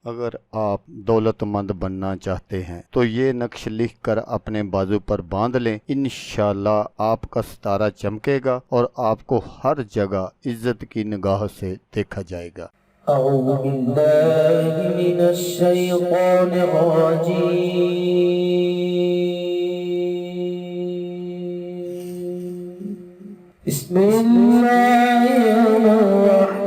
اگر آپ دولتمند بننا چاہتے ہیں تو یہ نقش لکھ کر اپنے بازو پر باندھ لیں، انشاءاللہ آپ کا ستارہ چمکے گا اور آپ کو ہر جگہ عزت کی نگاہ سے دیکھا جائے گا۔ اعوذ باللہ من الشیطان الرجیم، بسم اللہ الرحمن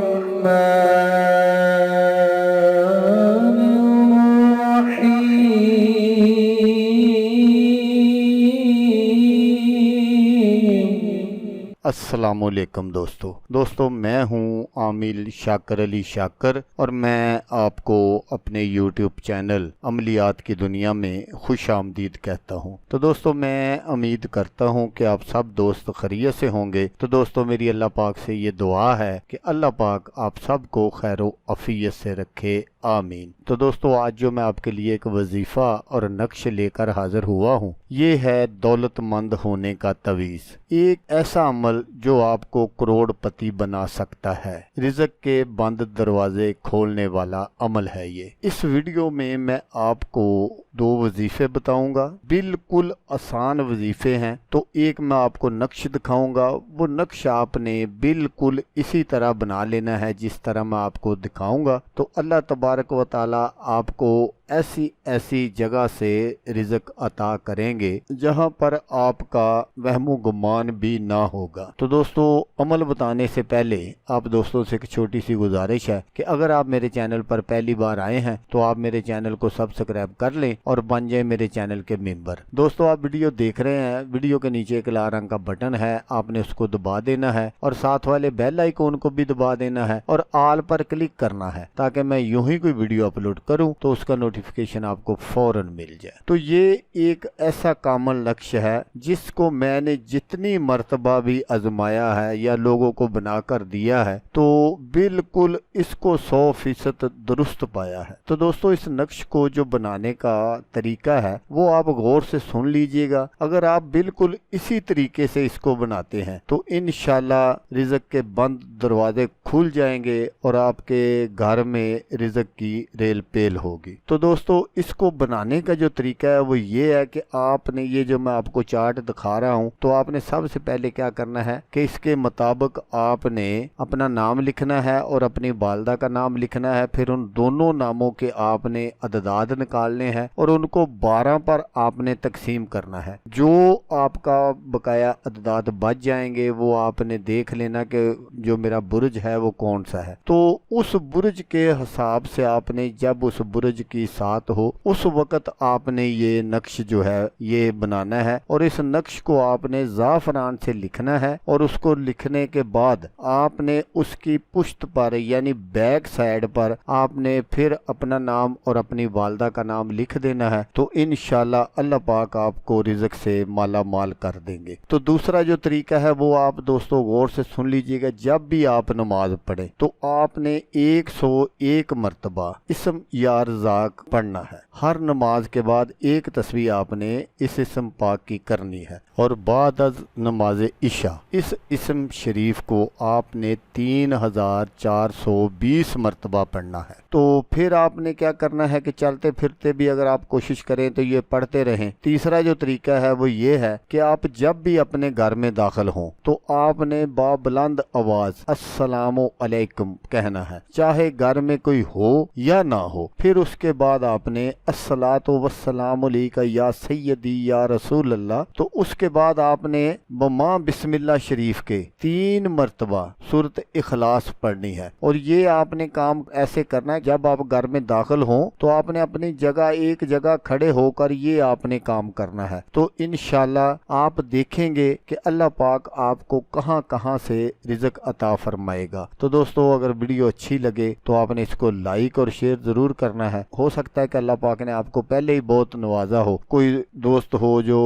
السلام علیکم دوستو میں ہوں عامل شاکر علی شاکر اور میں آپ کو اپنے یوٹیوب چینل عملیات کی دنیا میں خوش آمدید کہتا ہوں۔ تو دوستو میں امید کرتا ہوں کہ آپ سب دوست خیریت سے ہوں گے۔ تو دوستو میری اللہ پاک سے یہ دعا ہے کہ اللہ پاک آپ سب کو خیر و عافیت سے رکھے، آمین۔ تو دوستو آج جو میں آپ کے لیے ایک وظیفہ اور نقش لے کر حاضر ہوا ہوں، یہ ہے دولت مند ہونے کا تعویذ، ایک ایسا عمل جو آپ کو کروڑ پتی بنا سکتا ہے، رزق کے بند دروازے کھولنے والا عمل ہے یہ۔ اس ویڈیو میں آپ کو 2 وظیفے بتاؤں گا، بالکل آسان وظیفے ہیں۔ تو ایک میں آپ کو نقش دکھاؤں گا، وہ نقش آپ نے بالکل اسی طرح بنا لینا ہے جس طرح میں آپ کو دکھاؤں گا۔ تو اللہ تبارک و تعالی آپ کو ایسی جگہ سے رزق عطا کریں گے جہاں پر آپ کا وہم و گمان بھی نہ ہوگا۔ تو دوستو عمل بتانے سے پہلے آپ دوستوں سے ایک چھوٹی سی گزارش ہے کہ اگر آپ میرے چینل پر پہلی بار آئے ہیں تو آپ میرے چینل کو سبسکرائب کر لیں اور بن جائیں میرے چینل کے ممبر۔ دوستو آپ ویڈیو دیکھ رہے ہیں، ویڈیو کے نیچے ایک لال رنگ کا بٹن ہے، آپ نے اس کو دبا دینا ہے اور ساتھ والے بیل آئیکن کو بھی دبا دینا ہے اور آل پر کلک کرنا ہے تاکہ میں یوں ہی کوئی ویڈیو اپلوڈ کروں تو اس کا نوٹیفیکیشن آپ کو فوراً مل جائے۔ تو یہ ایک ایسا کامل نقش ہے جس کو میں نے جتنی مرتبہ بھی آزمایا ہے یا لوگوں کو بنا کر دیا ہے تو بالکل اس کو 100% درست پایا ہے۔ تو دوستو اس نقش کو جو بنانے کا طریقہ ہے وہ آپ غور سے سن لیجئے گا۔ اگر آپ بالکل اسی طریقے سے اس کو بناتے ہیں تو انشاءاللہ رزق کے بند دروازے کھل جائیں گے اور آپ کے گھر میں رزق کی ریل پیل ہوگی۔ تو دوستو اس کو بنانے کا جو طریقہ ہے وہ یہ ہے کہ آپ نے یہ جو میں آپ کو چارٹ دکھا رہا ہوں تو آپ نے سب سے پہلے کیا کرنا ہے کہ اس کے مطابق آپ نے اپنا نام لکھنا ہے اور اپنی والدہ کا نام لکھنا ہے، پھر ان دونوں ناموں کے آپ نے عدداد نکالنے ہیں اور ان کو 12 پر آپ نے تقسیم کرنا ہے۔ جو آپ کا بقایا عدداد بچ جائیں گے وہ آپ نے دیکھ لینا کہ جو میرا برج ہے وہ کون سا ہے۔ تو اس برج کے حساب سے آپ نے جب اس برج کی سات ہو اس وقت آپ نے یہ نقش جو ہے یہ بنانا ہے اور اس نقش کو آپ نے زعفران سے لکھنا ہے اور اس کو لکھنے کے بعد آپ نے اس کی پشت پر یعنی بیک سائیڈ پر آپ نے پھر اپنا نام اور اپنی والدہ کا نام لکھ دینا ہے۔ تو انشاءاللہ اللہ پاک آپ کو رزق سے مالا مال کر دیں گے۔ تو دوسرا جو طریقہ ہے وہ آپ دوستو غور سے سن لیجئے گا، جب بھی آپ نماز پڑھیں تو آپ نے 101 مرتبہ اسم یا رزاق پڑھنا ہے۔ ہر نماز کے بعد ایک تسبیح آپ نے اس اسم پاک کی کرنی ہے اور بعد از نماز عشاء اس اسم شریف کو آپ نے 3420 مرتبہ پڑھنا ہے۔ تو پھر آپ نے کیا کرنا ہے کہ چلتے پھرتے بھی اگر آپ کوشش کریں تو یہ پڑھتے رہیں۔ تیسرا جو طریقہ ہے وہ یہ ہے کہ آپ جب بھی اپنے گھر میں داخل ہوں تو آپ نے بلند آواز السلام علیکم کہنا ہے، چاہے گھر میں کوئی ہو یا نہ ہو۔ پھر اس کے بعد آپ نے الصلاۃ والسلام علیک یا سیدی یا رسول اللہ، تو اس کے بعد آپ نے بما بسم اللہ شریف کے 3 مرتبہ سورۃ اخلاص پڑھنی ہے۔ اور یہ آپ نے کام ایسے کرنا ہے جب آپ گھر میں داخل ہوں تو آپ نے اپنی جگہ ایک جگہ کھڑے ہو کر یہ آپ نے کام کرنا ہے۔ تو انشاءاللہ آپ دیکھیں گے کہ اللہ پاک آپ کو کہاں کہاں سے رزق عطا فرمائے گا۔ تو دوستو اگر ویڈیو اچھی لگے تو آپ نے اس کو لائک اور شیئر ضرور کرنا ہے۔ ہو سکتا ہے کہ اللہ پاک نے آپ کو پہلے ہی بہت نوازا ہو، کوئی دوست ہو جو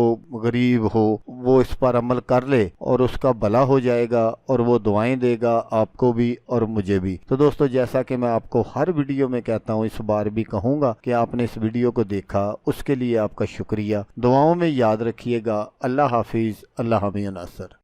غریب ہو وہ اس پر عمل کر لے اور اس کا بھلا ہو جائے گا اور وہ دعائیں دے گا آپ کو بھی اور مجھے بھی۔ تو دوستو جیسا کہ میں آپ کو ہر ویڈیو میں کہتا ہوں اس بار بھی کہوں گا کہ آپ نے اس ویڈیو کو دیکھا، اس کے لیے آپ کا شکریہ۔ دعاؤں میں یاد رکھیے گا۔ اللہ حافظ، اللہ حامی ناصر۔